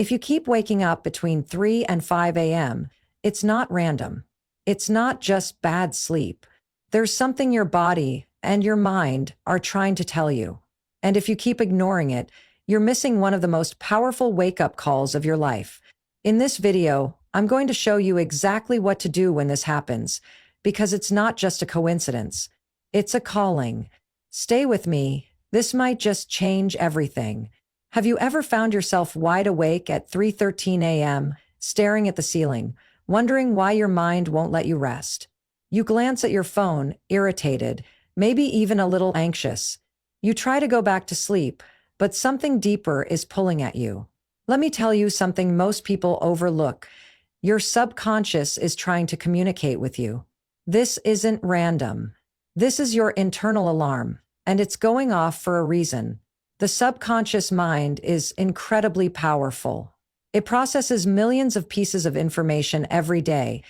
If you keep waking up between 3 and 5 a.m., it's not random. It's not just bad sleep. There's something your body and your mind are trying to tell you. And if you keep ignoring it, you're missing one of the most powerful wake-up calls of your life. In this video, I'm going to show you exactly what to do when this happens, because it's not just a coincidence. It's a calling. Stay with me. This might just change everything. Have you ever found yourself wide awake at 3:13 a.m., staring at the ceiling, wondering why your mind won't let you rest? You glance at your phone, irritated, maybe even a little anxious. You try to go back to sleep, but something deeper is pulling at you. Let me tell you something most people overlook. Your subconscious is trying to communicate with you. This isn't random. This is your internal alarm, and it's going off for a reason. The subconscious mind is incredibly powerful. It processes millions of pieces of information every day,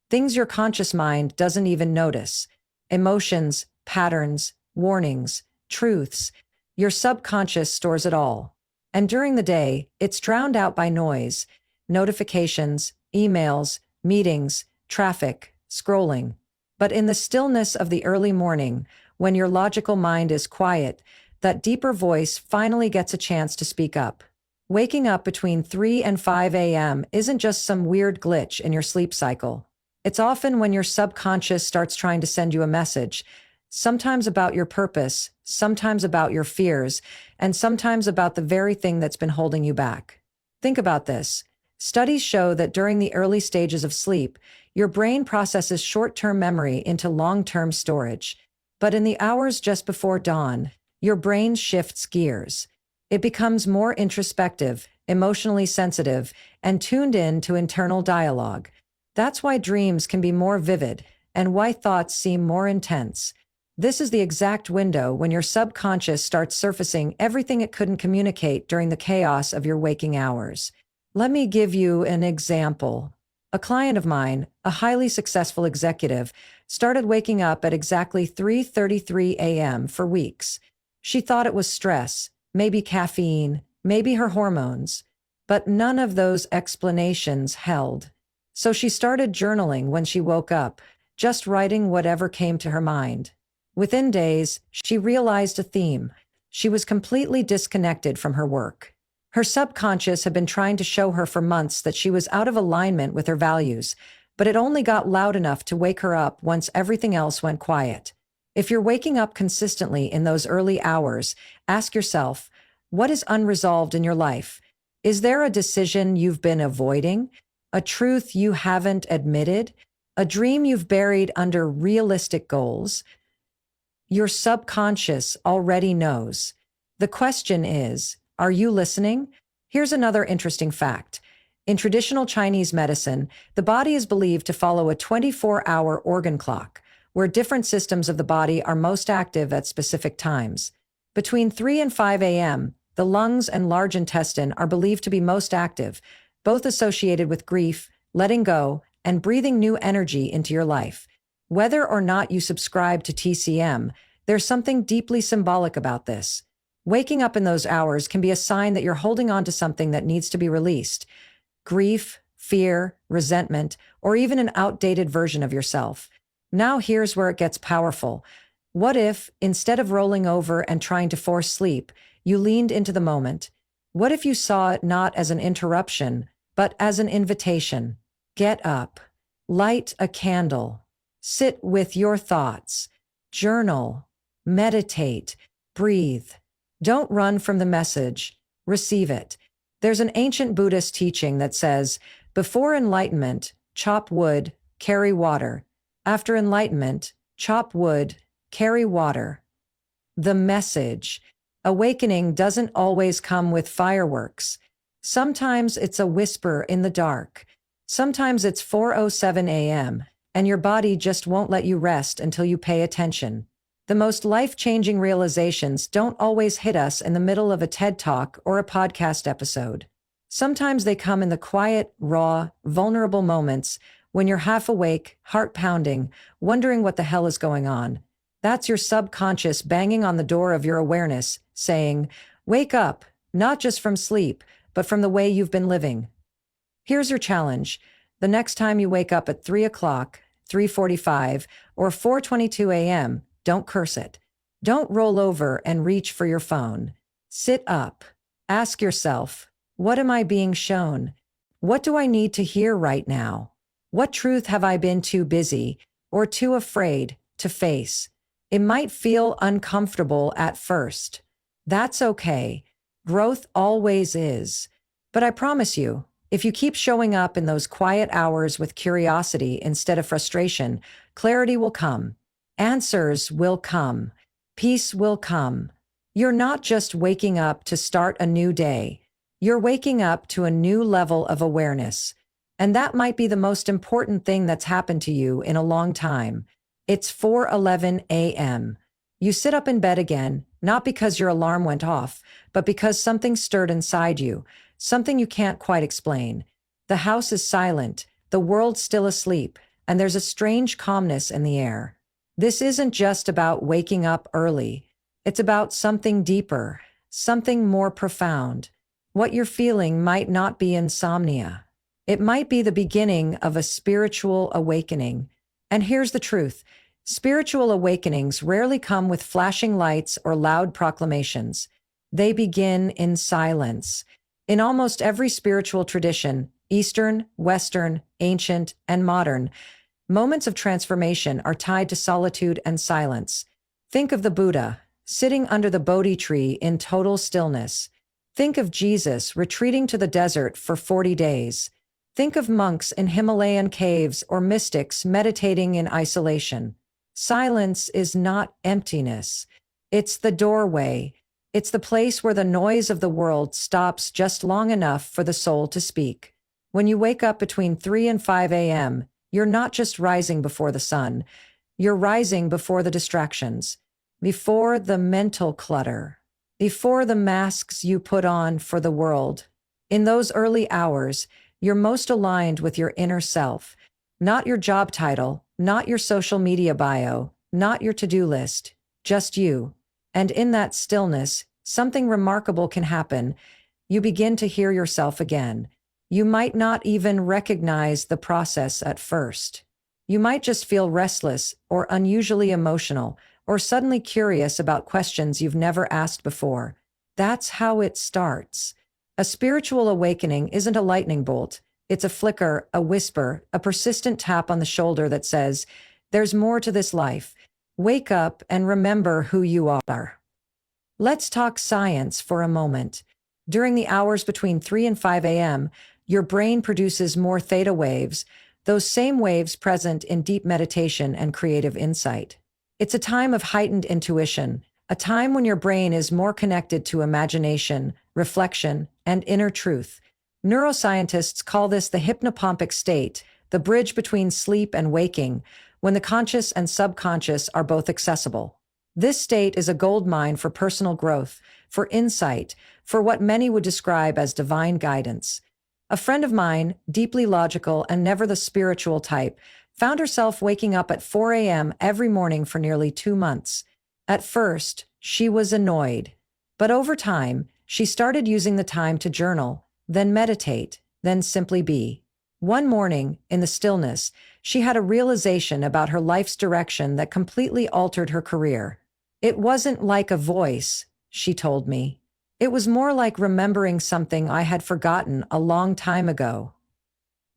things your conscious mind doesn't even notice. Emotions, patterns, warnings, truths. Your subconscious stores it all. And during the day, it's drowned out by noise, notifications, emails, meetings, traffic, scrolling. But in the stillness of the early morning, when your logical mind is quiet, that deeper voice finally gets a chance to speak up. Waking up between 3 and 5 a.m. isn't just some weird glitch in your sleep cycle. It's often when your subconscious starts trying to send you a message, sometimes about your purpose, sometimes about your fears, and sometimes about the very thing that's been holding you back. Think about this. Studies show that during the early stages of sleep, your brain processes short-term memory into long-term storage. But in the hours just before dawn, your brain shifts gears. It becomes more introspective, emotionally sensitive, and tuned in to internal dialogue. That's why dreams can be more vivid and why thoughts seem more intense. This is the exact window when your subconscious starts surfacing everything it couldn't communicate during the chaos of your waking hours. Let me give you an example. A client of mine, a highly successful executive, started waking up at exactly 3:33 a.m. for weeks. She thought it was stress, maybe caffeine, maybe her hormones, but none of those explanations held. So she started journaling when she woke up, just writing whatever came to her mind. Within days, she realized a theme. She was completely disconnected from her work. Her subconscious had been trying to show her for months that she was out of alignment with her values, but it only got loud enough to wake her up once everything else went quiet. If you're waking up consistently in those early hours, ask yourself, what is unresolved in your life? Is there a decision you've been avoiding? A truth you haven't admitted? A dream you've buried under realistic goals? Your subconscious already knows. The question is, are you listening? Here's another interesting fact. In traditional Chinese medicine, the body is believed to follow a 24-hour organ clock, where different systems of the body are most active at specific times. Between 3 and 5 a.m., the lungs and large intestine are believed to be most active, both associated with grief, letting go, and breathing new energy into your life. Whether or not you subscribe to TCM, there's something deeply symbolic about this. Waking up in those hours can be a sign that you're holding on to something that needs to be released. Grief, fear, resentment, or even an outdated version of yourself. Now here's where it gets powerful. What if, instead of rolling over and trying to force sleep, you leaned into the moment? What if you saw it not as an interruption, but as an invitation? Get up. Light a candle. Sit with your thoughts. Journal. Meditate. Breathe. Don't run from the message. Receive it. There's an ancient Buddhist teaching that says, before enlightenment, chop wood, carry water. After enlightenment, chop wood, carry water. The message. Awakening doesn't always come with fireworks. Sometimes it's a whisper in the dark. Sometimes it's 4:07 a.m., and your body just won't let you rest until you pay attention. The most life-changing realizations don't always hit us in the middle of a TED Talk or a podcast episode. Sometimes they come in the quiet, raw, vulnerable moments when you're half awake, heart pounding, wondering what the hell is going on. That's your subconscious banging on the door of your awareness, saying, wake up, not just from sleep, but from the way you've been living. Here's your challenge. The next time you wake up at 3 o'clock, 3:45, or 4:22 a.m., don't curse it. Don't roll over and reach for your phone. Sit up. Ask yourself, what am I being shown? What do I need to hear right now? What truth have I been too busy or too afraid to face? It might feel uncomfortable at first. That's okay. Growth always is. But I promise you, if you keep showing up in those quiet hours with curiosity instead of frustration, clarity will come. Answers will come. Peace will come. You're not just waking up to start a new day. You're waking up to a new level of awareness. And that might be the most important thing that's happened to you in a long time. It's 4:11 a.m. You sit up in bed again, not because your alarm went off, but because something stirred inside you, something you can't quite explain. The house is silent, the world's still asleep, and there's a strange calmness in the air. This isn't just about waking up early. It's about something deeper, something more profound. What you're feeling might not be insomnia. It might be the beginning of a spiritual awakening. And here's the truth. Spiritual awakenings rarely come with flashing lights or loud proclamations. They begin in silence. In almost every spiritual tradition, Eastern, Western, ancient, and modern, moments of transformation are tied to solitude and silence. Think of the Buddha, sitting under the Bodhi tree in total stillness. Think of Jesus retreating to the desert for 40 days. Think of monks in Himalayan caves or mystics meditating in isolation. Silence is not emptiness. It's the doorway. It's the place where the noise of the world stops just long enough for the soul to speak. When you wake up between 3 and 5 a.m., you're not just rising before the sun. You're rising before the distractions, before the mental clutter, before the masks you put on for the world. In those early hours, you're most aligned with your inner self, not your job title, not your social media bio, not your to-do list, just you. And in that stillness, something remarkable can happen. You begin to hear yourself again. You might not even recognize the process at first. You might just feel restless or unusually emotional or suddenly curious about questions you've never asked before. That's how it starts. A spiritual awakening isn't a lightning bolt. It's a flicker, a whisper, a persistent tap on the shoulder that says, there's more to this life. Wake up and remember who you are. Let's talk science for a moment. During the hours between 3 and 5 a.m., your brain produces more theta waves, those same waves present in deep meditation and creative insight. It's a time of heightened intuition, a time when your brain is more connected to imagination, reflection, and inner truth. Neuroscientists call this the hypnopompic state, the bridge between sleep and waking, when the conscious and subconscious are both accessible. This state is a goldmine for personal growth, for insight, for what many would describe as divine guidance. A friend of mine, deeply logical and never the spiritual type, found herself waking up at 4 a.m. every morning for nearly 2 months. At first, she was annoyed. But over time, she started using the time to journal, then meditate, then simply be. One morning, in the stillness, she had a realization about her life's direction that completely altered her career. It wasn't like a voice, she told me. It was more like remembering something I had forgotten a long time ago.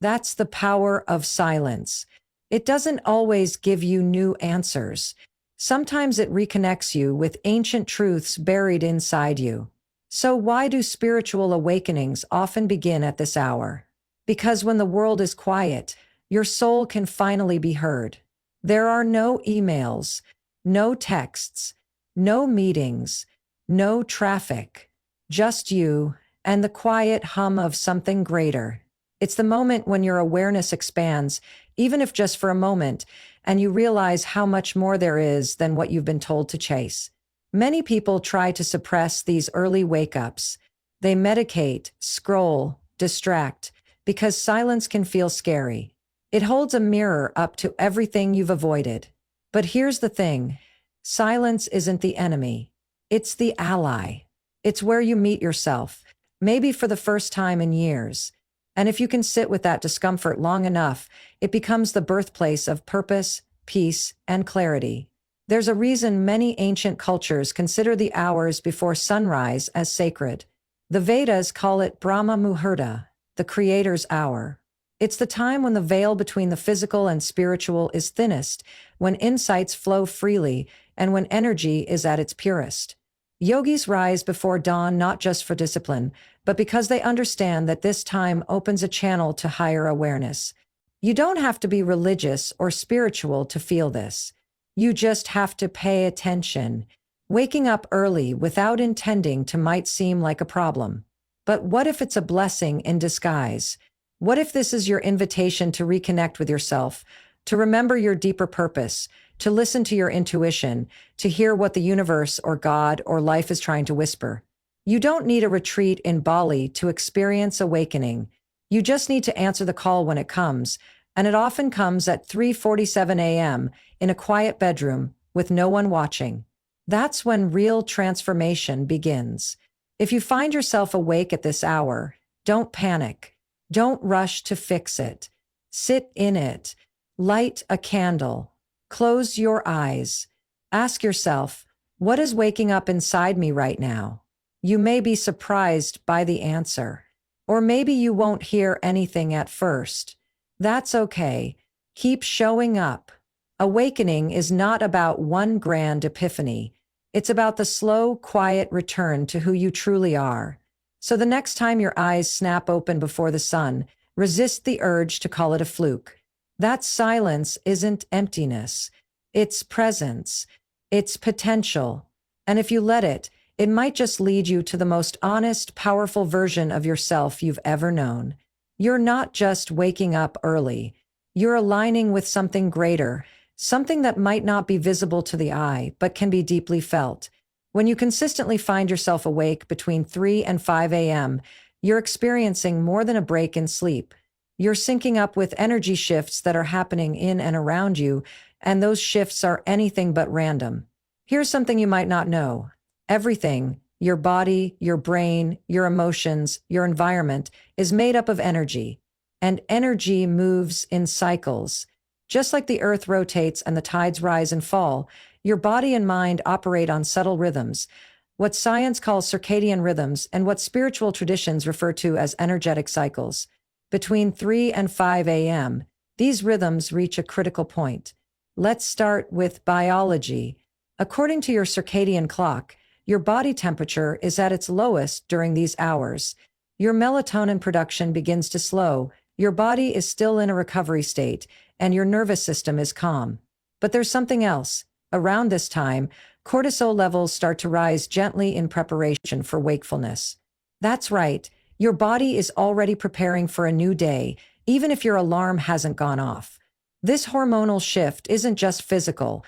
That's the power of silence. It doesn't always give you new answers. Sometimes it reconnects you with ancient truths buried inside you. So why do spiritual awakenings often begin at this hour? Because when the world is quiet, your soul can finally be heard. There are no emails, no texts, no meetings, no traffic, just you and the quiet hum of something greater. It's the moment when your awareness expands, even if just for a moment, and you realize how much more there is than what you've been told to chase. Many people try to suppress these early wake-ups. They medicate, scroll, distract, because silence can feel scary. It holds a mirror up to everything you've avoided. But here's the thing. Silence isn't the enemy. It's the ally. It's where you meet yourself, maybe for the first time in years. And if you can sit with that discomfort long enough, it becomes the birthplace of purpose, peace, and clarity. There's a reason many ancient cultures consider the hours before sunrise as sacred. The Vedas call it Brahma Muhurta, the creator's hour. It's the time when the veil between the physical and spiritual is thinnest, when insights flow freely, and when energy is at its purest. Yogis rise before dawn not just for discipline, but because they understand that this time opens a channel to higher awareness. You don't have to be religious or spiritual to feel this. You just have to pay attention. Waking up early without intending to might seem like a problem. But what if it's a blessing in disguise? What if this is your invitation to reconnect with yourself, to remember your deeper purpose, to listen to your intuition, to hear what the universe or God or life is trying to whisper? You don't need a retreat in Bali to experience awakening. You just need to answer the call when it comes, and it often comes at 3:47 a.m. in a quiet bedroom with no one watching. That's when real transformation begins. If you find yourself awake at this hour, don't panic. Don't rush to fix it. Sit in it. Light a candle. Close your eyes. Ask yourself, what is waking up inside me right now? You may be surprised by the answer. Or maybe you won't hear anything at first. That's okay. Keep showing up. Awakening is not about one grand epiphany. It's about the slow, quiet return to who you truly are. So the next time your eyes snap open before the sun, resist the urge to call it a fluke. That silence isn't emptiness. It's presence. It's potential. And if you let it, it might just lead you to the most honest, powerful version of yourself you've ever known. You're not just waking up early. You're aligning with something greater, something that might not be visible to the eye, but can be deeply felt. When you consistently find yourself awake between 3 and 5 a.m., you're experiencing more than a break in sleep. You're syncing up with energy shifts that are happening in and around you, and those shifts are anything but random. Here's something you might not know. Everything, your body, your brain, your emotions, your environment, is made up of energy. And energy moves in cycles. Just like the earth rotates and the tides rise and fall, your body and mind operate on subtle rhythms, what science calls circadian rhythms and what spiritual traditions refer to as energetic cycles. Between 3 and 5 a.m., these rhythms reach a critical point. Let's start with biology. According to your circadian clock, your body temperature is at its lowest during these hours. Your melatonin production begins to slow, your body is still in a recovery state, and your nervous system is calm. But there's something else. Around this time, cortisol levels start to rise gently in preparation for wakefulness. That's right, your body is already preparing for a new day, even if your alarm hasn't gone off. This hormonal shift isn't just physical,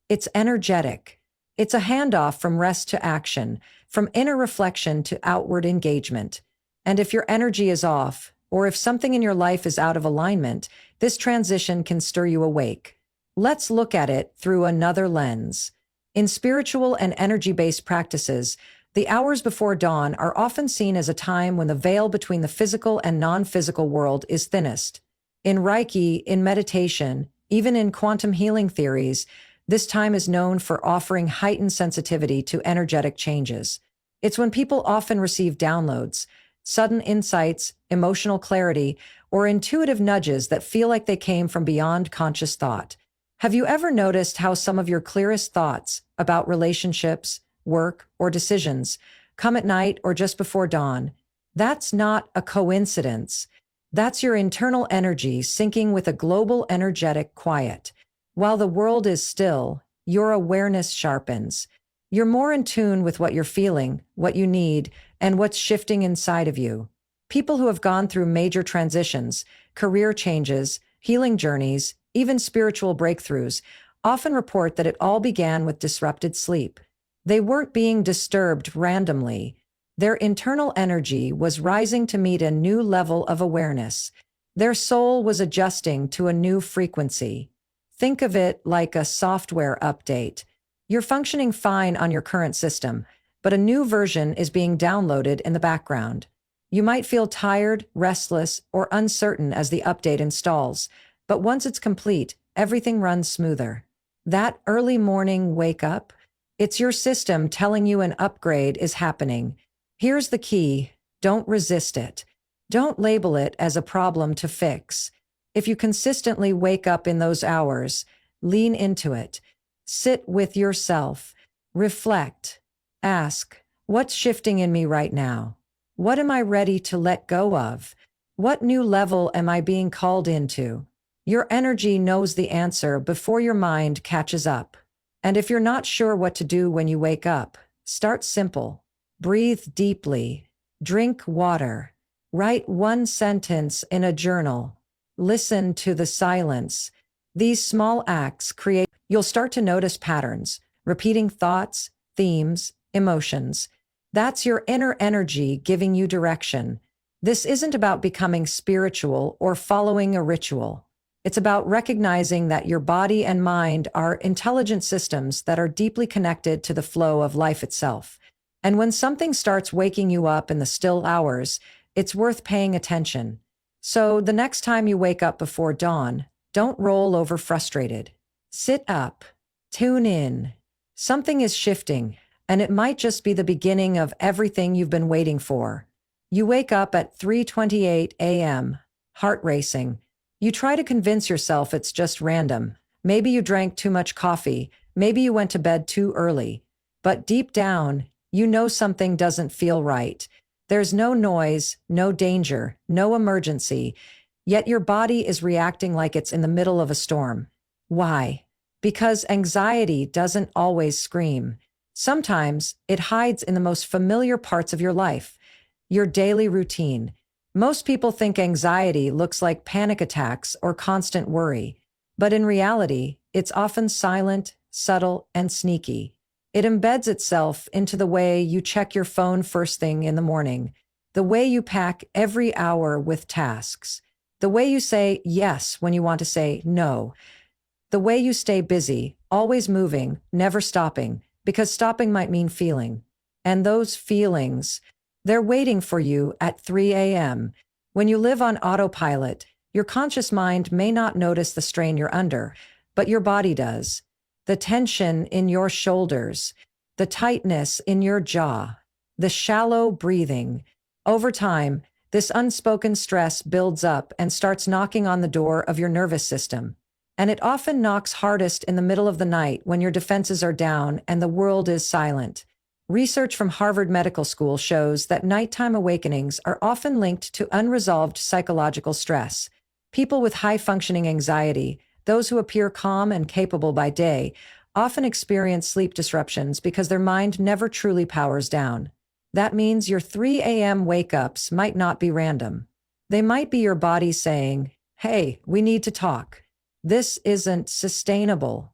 it's energetic. It's a handoff from rest to action, from inner reflection to outward engagement. And if your energy is off, or if something in your life is out of alignment, this transition can stir you awake. Let's look at it through another lens. In spiritual and energy-based practices, the hours before dawn are often seen as a time when the veil between the physical and non-physical world is thinnest. In Reiki, in meditation, even in quantum healing theories, this time is known for offering heightened sensitivity to energetic changes. It's when people often receive downloads, sudden insights, emotional clarity, or intuitive nudges that feel like they came from beyond conscious thought. Have you ever noticed how some of your clearest thoughts about relationships, work, or decisions come at night or just before dawn? That's not a coincidence. That's your internal energy syncing with a global energetic quiet. While the world is still, your awareness sharpens. You're more in tune with what you're feeling, what you need, and what's shifting inside of you. People who have gone through major transitions, career changes, healing journeys, even spiritual breakthroughs, often report that it all began with disrupted sleep. They weren't being disturbed randomly. Their internal energy was rising to meet a new level of awareness. Their soul was adjusting to a new frequency. Think of it like a software update. You're functioning fine on your current system, but a new version is being downloaded in the background. You might feel tired, restless, or uncertain as the update installs, but once it's complete, everything runs smoother. That early morning wake up, it's your system telling you an upgrade is happening. Here's the key: don't resist it. Don't label it as a problem to fix. If you consistently wake up in those hours, lean into it. Sit with yourself. Reflect. Ask, what's shifting in me right now? What am I ready to let go of? What new level am I being called into? Your energy knows the answer before your mind catches up. And if you're not sure what to do when you wake up, start simple. Breathe deeply. Drink water. Write one sentence in a journal. Listen to the silence. These small acts create, you'll start to notice patterns, repeating thoughts, themes, emotions. That's your inner energy giving you direction. This isn't about becoming spiritual or following a ritual. It's about recognizing that your body and mind are intelligent systems that are deeply connected to the flow of life itself. And when something starts waking you up in the still hours, it's worth paying attention. So the next time you wake up before dawn, don't roll over frustrated. Sit up. Tune in. Something is shifting, and it might just be the beginning of everything you've been waiting for. You wake up at 3:28 a.m., heart racing. You try to convince yourself it's just random. Maybe you drank too much coffee. Maybe you went to bed too early. But deep down, you know something doesn't feel right. There's no noise, no danger, no emergency, yet your body is reacting like it's in the middle of a storm. Why? Because anxiety doesn't always scream. Sometimes it hides in the most familiar parts of your life, your daily routine. Most people think anxiety looks like panic attacks or constant worry, but in reality, it's often silent, subtle, and sneaky. It embeds itself into the way you check your phone first thing in the morning, the way you pack every hour with tasks, the way you say yes when you want to say no, the way you stay busy, always moving, never stopping, because stopping might mean feeling. And those feelings, they're waiting for you at 3 a.m. When you live on autopilot, your conscious mind may not notice the strain you're under, but your body does. The tension in your shoulders, the tightness in your jaw, the shallow breathing. Over time, this unspoken stress builds up and starts knocking on the door of your nervous system. And it often knocks hardest in the middle of the night when your defenses are down and the world is silent. Research from Harvard Medical School shows that nighttime awakenings are often linked to unresolved psychological stress. People with high-functioning anxiety, those who appear calm and capable by day, often experience sleep disruptions because their mind never truly powers down. That means your 3 a.m. wake-ups might not be random. They might be your body saying, "Hey, we need to talk. This isn't sustainable."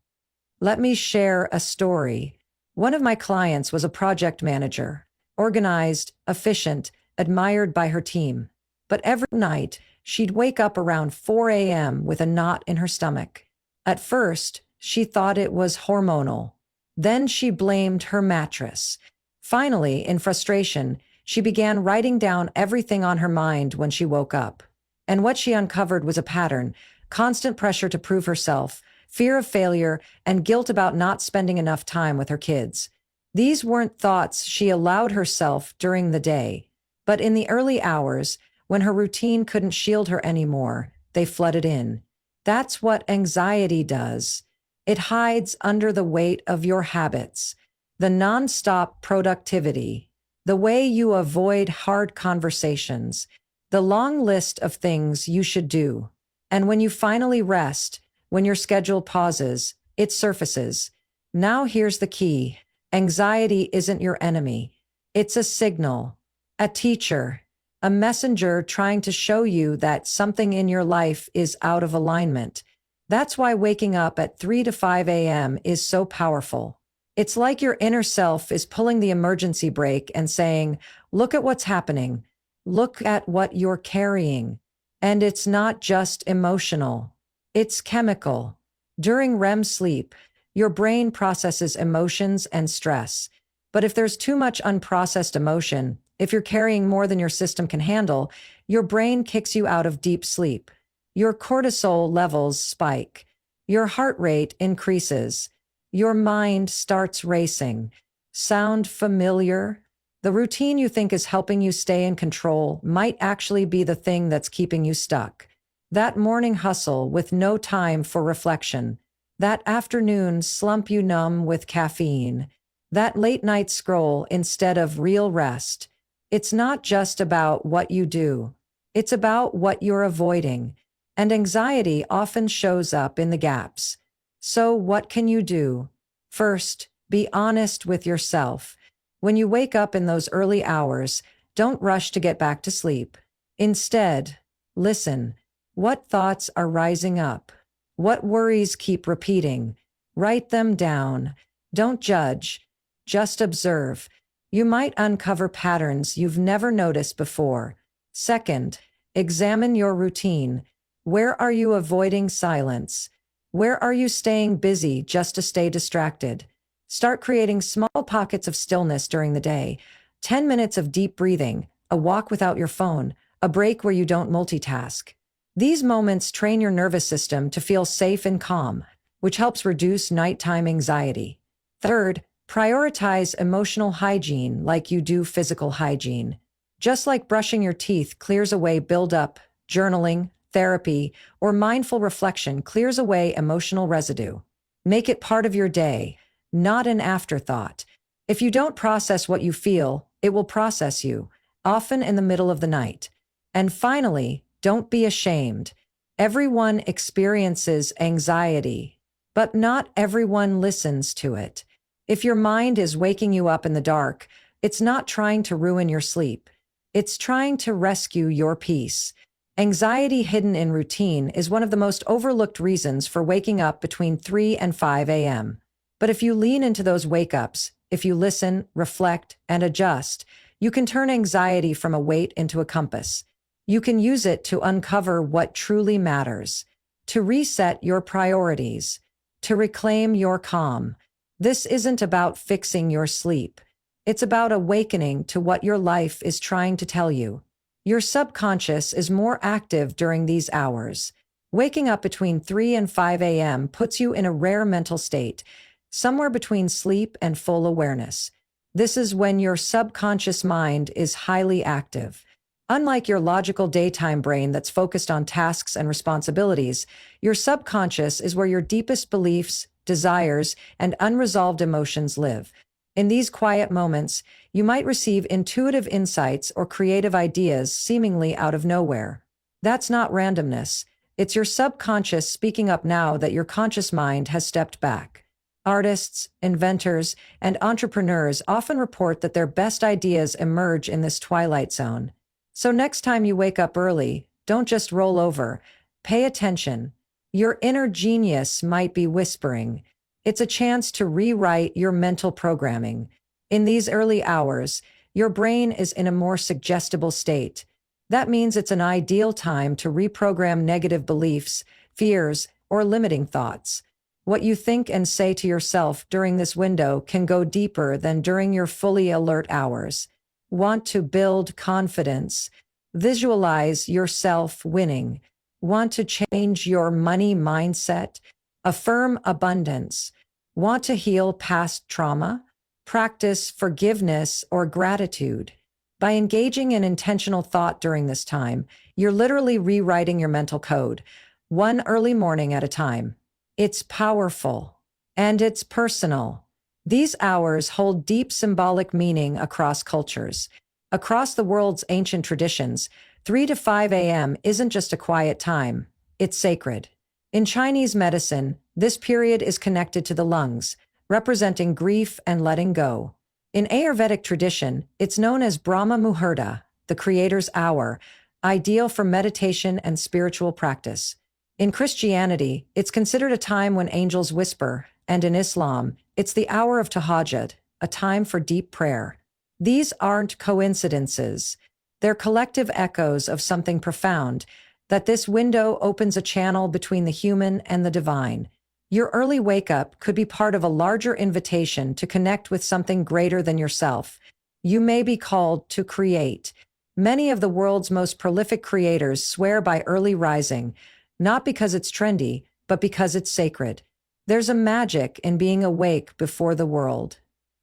Let me share a story. One of my clients was a project manager, organized, efficient, admired by her team. But every night, she'd wake up around 4 a.m. with a knot in her stomach. At first, she thought it was hormonal. Then she blamed her mattress. Finally, in frustration, she began writing down everything on her mind when she woke up. And what she uncovered was a pattern: constant pressure to prove herself, fear of failure, and guilt about not spending enough time with her kids. These weren't thoughts she allowed herself during the day, but in the early hours, when her routine couldn't shield her anymore, they flooded in. That's what anxiety does. It hides under the weight of your habits, the nonstop productivity, the way you avoid hard conversations, the long list of things you should do. And when you finally rest, when your schedule pauses, it surfaces. Now here's the key. Anxiety isn't your enemy. It's a signal, a teacher, a messenger trying to show you that something in your life is out of alignment. That's why waking up at 3 to 5 a.m. is so powerful. It's like your inner self is pulling the emergency brake and saying, "Look at what's happening. Look at what you're carrying." And it's not just emotional. It's chemical. During REM sleep, your brain processes emotions and stress. But if there's too much unprocessed emotion, If you're carrying more than your system can handle, your brain kicks you out of deep sleep. Your cortisol levels spike. Your heart rate increases. Your mind starts racing. Sound familiar? The routine you think is helping you stay in control might actually be the thing that's keeping you stuck. That morning hustle with no time for reflection. That afternoon slump you numb with caffeine. That late night scroll instead of real rest. It's not just about what you do. It's about what you're avoiding. And anxiety often shows up in the gaps. So what can you do? First, be honest with yourself. When you wake up in those early hours, don't rush to get back to sleep. Instead, listen. What thoughts are rising up? What worries keep repeating? Write them down. Don't judge. Just observe. You might uncover patterns you've never noticed before. Second, examine your routine. Where are you avoiding silence? Where are you staying busy just to stay distracted? Start creating small pockets of stillness during the day. 10 minutes of deep breathing, a walk without your phone, a break where you don't multitask. These moments train your nervous system to feel safe and calm, which helps reduce nighttime anxiety. Third, prioritize emotional hygiene like you do physical hygiene. Just like brushing your teeth clears away buildup, journaling, therapy, or mindful reflection clears away emotional residue. Make it part of your day, not an afterthought. If you don't process what you feel, it will process you, often in the middle of the night. And finally, don't be ashamed. Everyone experiences anxiety, but not everyone listens to it. If your mind is waking you up in the dark, it's not trying to ruin your sleep. It's trying to rescue your peace. Anxiety hidden in routine is one of the most overlooked reasons for waking up between 3 and 5 a.m. But if you lean into those wake-ups, if you listen, reflect, and adjust, you can turn anxiety from a weight into a compass. You can use it to uncover what truly matters, to reset your priorities, to reclaim your calm. This isn't about fixing your sleep. It's about awakening to what your life is trying to tell you. Your subconscious is more active during these hours. Waking up between 3 and 5 a.m. puts you in a rare mental state, somewhere between sleep and full awareness. This is when your subconscious mind is highly active. Unlike your logical daytime brain that's focused on tasks and responsibilities, your subconscious is where your deepest beliefs, desires, and unresolved emotions live. In these quiet moments, you might receive intuitive insights or creative ideas seemingly out of nowhere. That's not randomness. It's your subconscious speaking up now that your conscious mind has stepped back. Artists, inventors, and entrepreneurs often report that their best ideas emerge in this twilight zone. So next time you wake up early, don't just roll over. Pay attention. Your inner genius might be whispering. It's a chance to rewrite your mental programming. In these early hours, your brain is in a more suggestible state. That means it's an ideal time to reprogram negative beliefs, fears, or limiting thoughts. What you think and say to yourself during this window can go deeper than during your fully alert hours. Want to build confidence? Visualize yourself winning. Want to change your money mindset? Affirm abundance. Want to heal past trauma? Practice forgiveness or gratitude. By engaging in intentional thought during this time, you're literally rewriting your mental code, one early morning at a time. It's powerful, and it's personal. These hours hold deep symbolic meaning across cultures. Across the world's ancient traditions, 3 to 5 a.m. isn't just a quiet time, it's sacred. In Chinese medicine, this period is connected to the lungs, representing grief and letting go. In Ayurvedic tradition, it's known as Brahma Muhurta, the creator's hour, ideal for meditation and spiritual practice. In Christianity, it's considered a time when angels whisper, and in Islam, it's the hour of Tahajjud, a time for deep prayer. These aren't coincidences. They're collective echoes of something profound, that this window opens a channel between the human and the divine. Your early wake-up could be part of a larger invitation to connect with something greater than yourself. You may be called to create. Many of the world's most prolific creators swear by early rising, not because it's trendy, but because it's sacred. There's a magic in being awake before the world.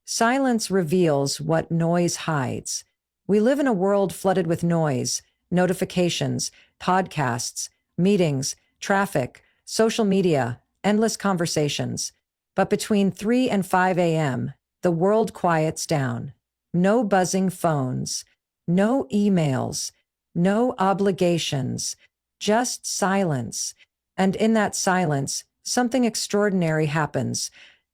Silence reveals what noise hides. We live in a world flooded with noise, notifications, podcasts, meetings, traffic, social media, endless conversations. But between 3 and 5 a.m., the world quiets down. No buzzing phones, no emails, no obligations, just silence. And in that silence, something extraordinary happens.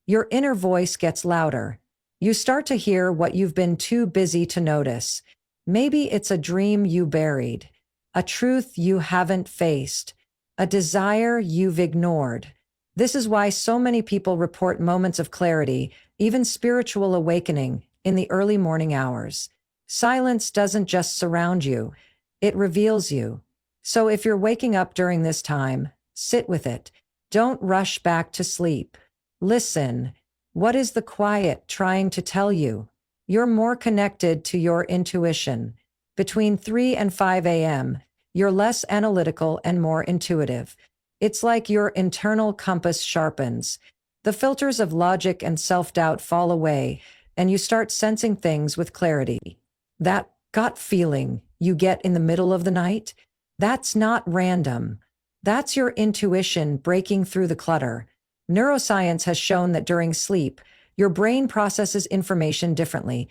Your inner voice gets louder. You start to hear what you've been too busy to notice. Maybe it's a dream you buried, a truth you haven't faced, a desire you've ignored. This is why so many people report moments of clarity, even spiritual awakening, in the early morning hours. Silence doesn't just surround you, it reveals you. So if you're waking up during this time, sit with it. Don't rush back to sleep. Listen. What is the quiet trying to tell you? You're more connected to your intuition. Between 3 and 5 a.m., you're less analytical and more intuitive. It's like your internal compass sharpens. The filters of logic and self-doubt fall away, and you start sensing things with clarity. That gut feeling you get in the middle of the night, that's not random. That's your intuition breaking through the clutter. Neuroscience has shown that during sleep, your brain processes information differently,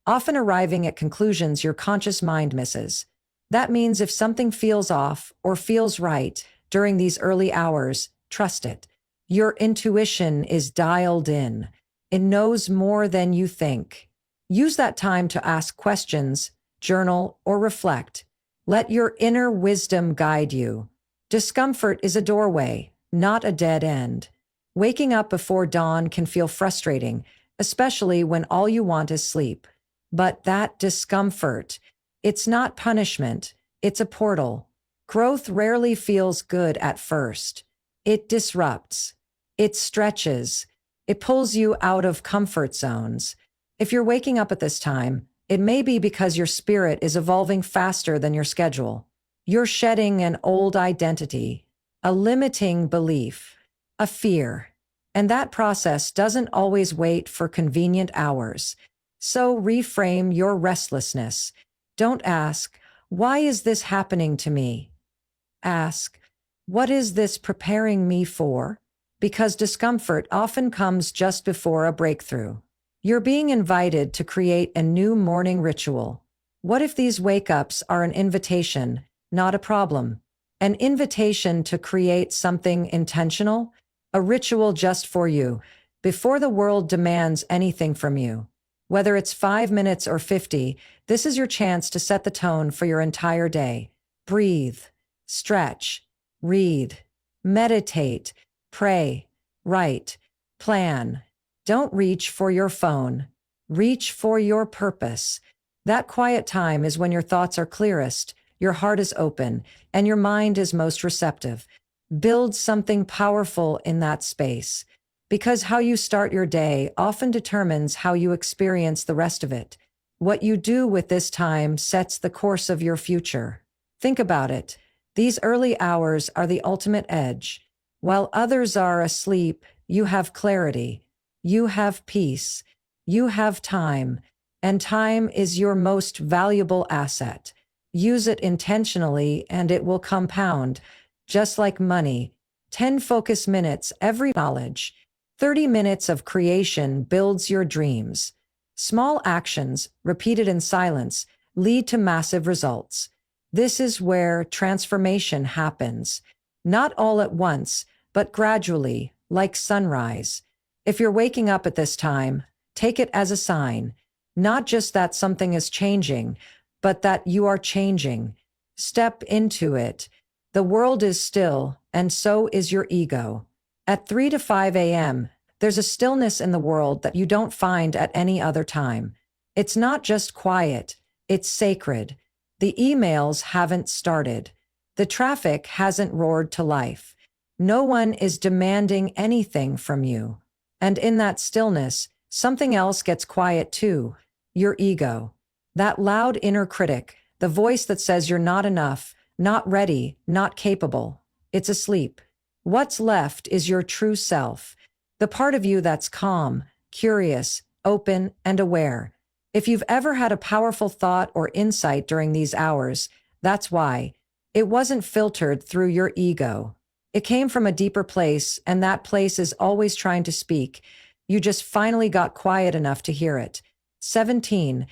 often arriving at conclusions your conscious mind misses. That means if something feels off or feels right during these early hours, trust it. Your intuition is dialed in. It knows more than you think. Use that time to ask questions, journal, or reflect. Let your inner wisdom guide you. Discomfort is a doorway, not a dead end. Waking up before dawn can feel frustrating, especially when all you want is sleep. But that discomfort, it's not punishment, it's a portal. Growth rarely feels good at first. It disrupts. It stretches. It pulls you out of comfort zones. If you're waking up at this time, it may be because your spirit is evolving faster than your schedule. You're shedding an old identity, a limiting belief, a fear. And that process doesn't always wait for convenient hours. So reframe your restlessness. Don't ask, why is this happening to me? Ask, what is this preparing me for? Because discomfort often comes just before a breakthrough. You're being invited to create a new morning ritual. What if these wake-ups are an invitation, not a problem? An invitation to create something intentional? A ritual just for you, before the world demands anything from you. Whether it's 5 minutes or 50, this is your chance to set the tone for your entire day. Breathe, stretch, read, meditate, pray, write, plan. Don't reach for your phone. Reach for your purpose. That quiet time is when your thoughts are clearest, your heart is open, and your mind is most receptive. Build something powerful in that space, because how you start your day often determines how you experience the rest of it. What you do with this time sets the course of your future. Think about it. These early hours are the ultimate edge. While others are asleep, you have clarity. You have peace. You have time. And time is your most valuable asset. Use it intentionally and it will compound. Just like money, 10 focus minutes every knowledge, 30 minutes of creation builds your dreams. Small actions, repeated in silence, lead to massive results. This is where transformation happens. Not all at once, but gradually, like sunrise. If you're waking up at this time, take it as a sign. Not just that something is changing, but that you are changing. Step into it. The world is still, and so is your ego. At 3 to 5 a.m., there's a stillness in the world that you don't find at any other time. It's not just quiet, it's sacred. The emails haven't started. The traffic hasn't roared to life. No one is demanding anything from you. And in that stillness, something else gets quiet too. Your ego. That loud inner critic, the voice that says you're not enough, not ready, not capable. It's asleep. What's left is your true self, the part of you that's calm, curious, open, and aware. If you've ever had a powerful thought or insight during these hours, that's why. It wasn't filtered through your ego. It came from a deeper place, and that place is always trying to speak. You just finally got quiet enough to hear it. 17.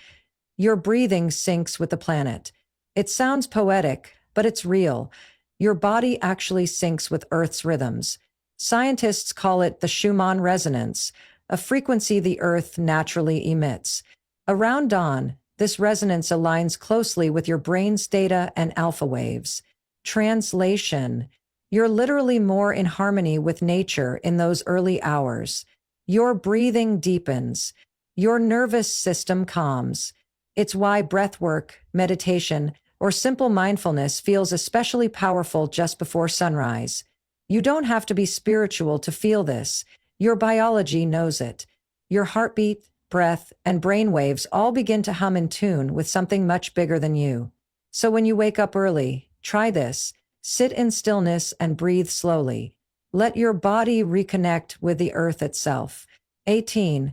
Your breathing syncs with the planet. It sounds poetic, but it's real. Your body actually syncs with Earth's rhythms. Scientists call it the Schumann resonance, a frequency the Earth naturally emits. Around dawn, this resonance aligns closely with your brain's theta and alpha waves. Translation: you're literally more in harmony with nature in those early hours. Your breathing deepens. Your nervous system calms. It's why breathwork, meditation, or simple mindfulness feels especially powerful just before sunrise. You don't have to be spiritual to feel this. Your biology knows it. Your heartbeat, breath, and brain waves all begin to hum in tune with something much bigger than you. So when you wake up early, try this. Sit in stillness and breathe slowly. Let your body reconnect with the earth itself. 18.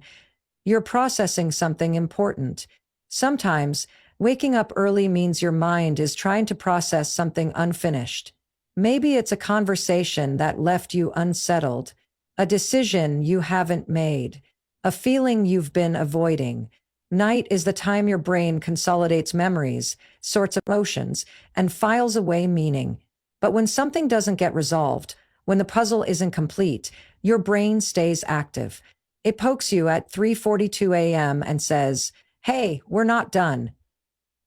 You're processing something important. Sometimes, waking up early means your mind is trying to process something unfinished. Maybe it's a conversation that left you unsettled, a decision you haven't made, a feeling you've been avoiding. Night is the time your brain consolidates memories, sorts emotions, and files away meaning. But when something doesn't get resolved, when the puzzle isn't complete, your brain stays active. It pokes you at 3:42 a.m. and says, "Hey, we're not done."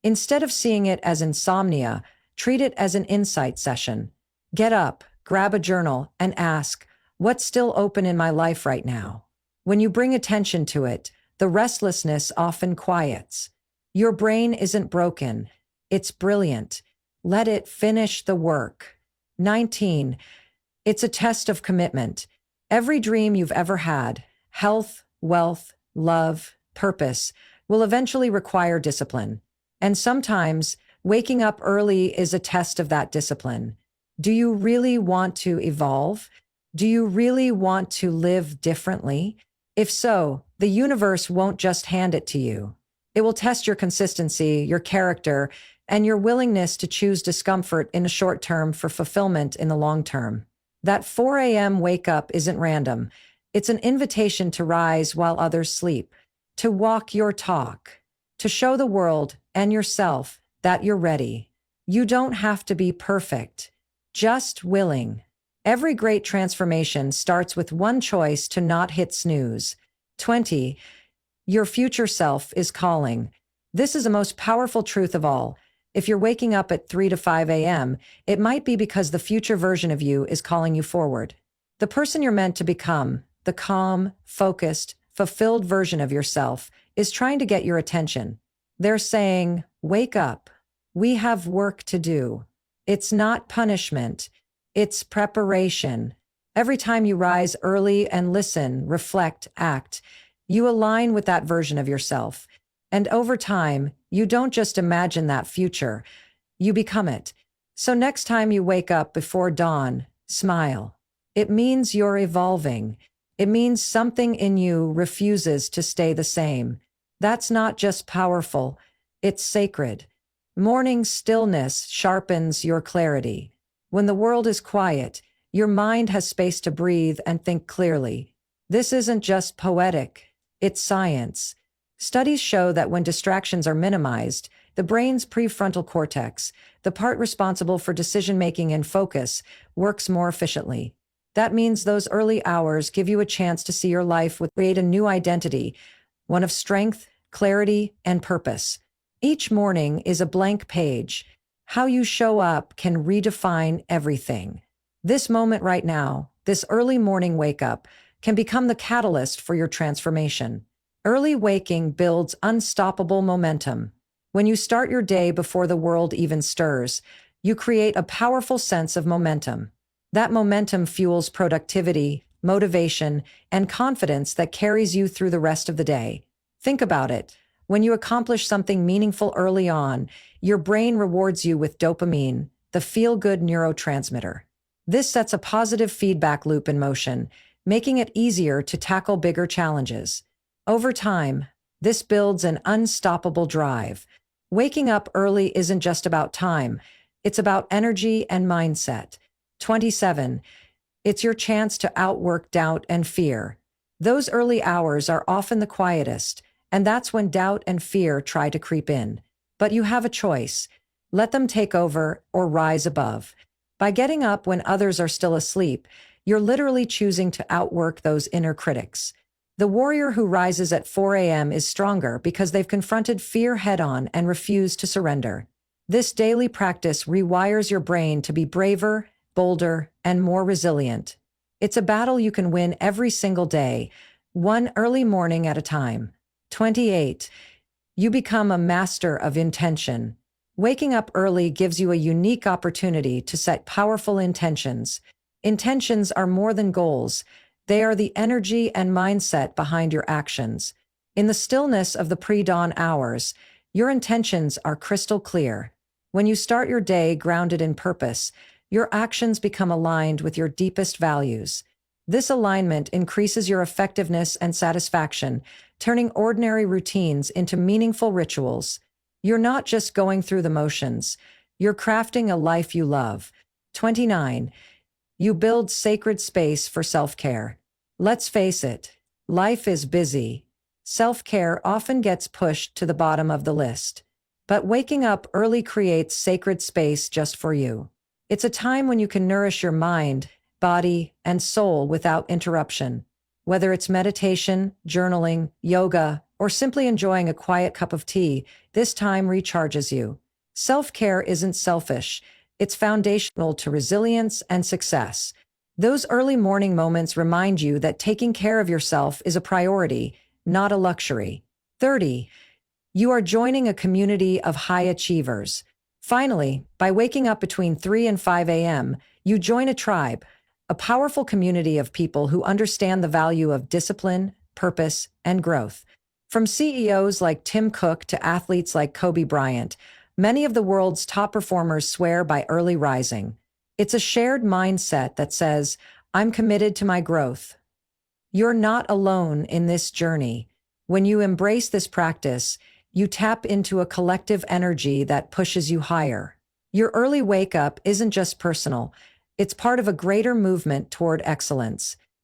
Instead of seeing it as insomnia, treat it as an insight session. Get up, grab a journal, and ask, what's still open in my life right now? When you bring attention to it, the restlessness often quiets. Your brain isn't broken. It's brilliant. Let it finish the work. 19. It's a test of commitment. Every dream you've ever had, health, wealth, love, purpose, will eventually require discipline. And sometimes, waking up early is a test of that discipline. Do you really want to evolve? Do you really want to live differently? If so, the universe won't just hand it to you. It will test your consistency, your character, and your willingness to choose discomfort in the short term for fulfillment in the long term. That 4 a.m. wake up isn't random. It's an invitation to rise while others sleep, to walk your talk, to show the world and yourself that you're ready. You don't have to be perfect, just willing. Every great transformation starts with one choice to not hit snooze. 20. Your future self is calling. This is the most powerful truth of all. If you're waking up at 3 to 5 a.m., it might be because the future version of you is calling you forward. The person you're meant to become, the calm, focused, fulfilled version of yourself, is trying to get your attention. They're saying, wake up. We have work to do. It's not punishment. It's preparation. Every time you rise early and listen, reflect, act, you align with that version of yourself. And over time, you don't just imagine that future, you become it. So next time you wake up before dawn, smile. It means you're evolving. It means something in you refuses to stay the same. That's not just powerful, it's sacred. Morning stillness sharpens your clarity. When the world is quiet, your mind has space to breathe and think clearly. This isn't just poetic, it's science. Studies show that when distractions are minimized, the brain's prefrontal cortex, the part responsible for decision-making and focus, works more efficiently. That means those early hours give you a chance to see your life create a new identity, one of strength, clarity, and purpose. Each morning is a blank page. How you show up can redefine everything. This moment right now, this early morning wake-up, can become the catalyst for your transformation. Early waking builds unstoppable momentum. When you start your day before the world even stirs, you create a powerful sense of momentum. That momentum fuels productivity, motivation, and confidence that carries you through the rest of the day. Think about it. When you accomplish something meaningful early on, your brain rewards you with dopamine, the feel-good neurotransmitter. This sets a positive feedback loop in motion, making it easier to tackle bigger challenges. Over time, this builds an unstoppable drive. Waking up early isn't just about time, it's about energy and mindset. 27. It's your chance to outwork doubt and fear. Those early hours are often the quietest, and that's when doubt and fear try to creep in. But you have a choice. Let them take over or rise above. By getting up when others are still asleep, you're literally choosing to outwork those inner critics. The warrior who rises at 4 a.m. is stronger because they've confronted fear head-on and refused to surrender. This daily practice rewires your brain to be braver, bolder, and more resilient. It's a battle you can win every single day, one early morning at a time. 28. You become a master of intention. Waking up early gives you a unique opportunity to set powerful intentions. Intentions are more than goals. They are the energy and mindset behind your actions. In the stillness of the pre-dawn hours, your intentions are crystal clear. When you start your day grounded in purpose, your actions become aligned with your deepest values. This alignment increases your effectiveness and satisfaction, turning ordinary routines into meaningful rituals. You're not just going through the motions, you're crafting a life you love. 29. You build sacred space for self-care. Let's face it, life is busy. Self-care often gets pushed to the bottom of the list. But waking up early creates sacred space just for you. It's a time when you can nourish your mind, body, and soul without interruption. Whether it's meditation, journaling, yoga, or simply enjoying a quiet cup of tea, this time recharges you. Self-care isn't selfish. It's foundational to resilience and success. Those early morning moments remind you that taking care of yourself is a priority, not a luxury. 30. You are joining a community of high achievers. Finally, by waking up between 3 and 5 a.m., you join a tribe, a powerful community of people who understand the value of discipline, purpose, and growth. From CEOs like Tim Cook to athletes like Kobe Bryant, many of the world's top performers swear by early rising. It's a shared mindset that says, I'm committed to my growth. You're not alone in this journey. When you embrace this practice, you tap into a collective energy that pushes you higher. Your early wake-up isn't just personal, it's part of a greater movement toward excellence.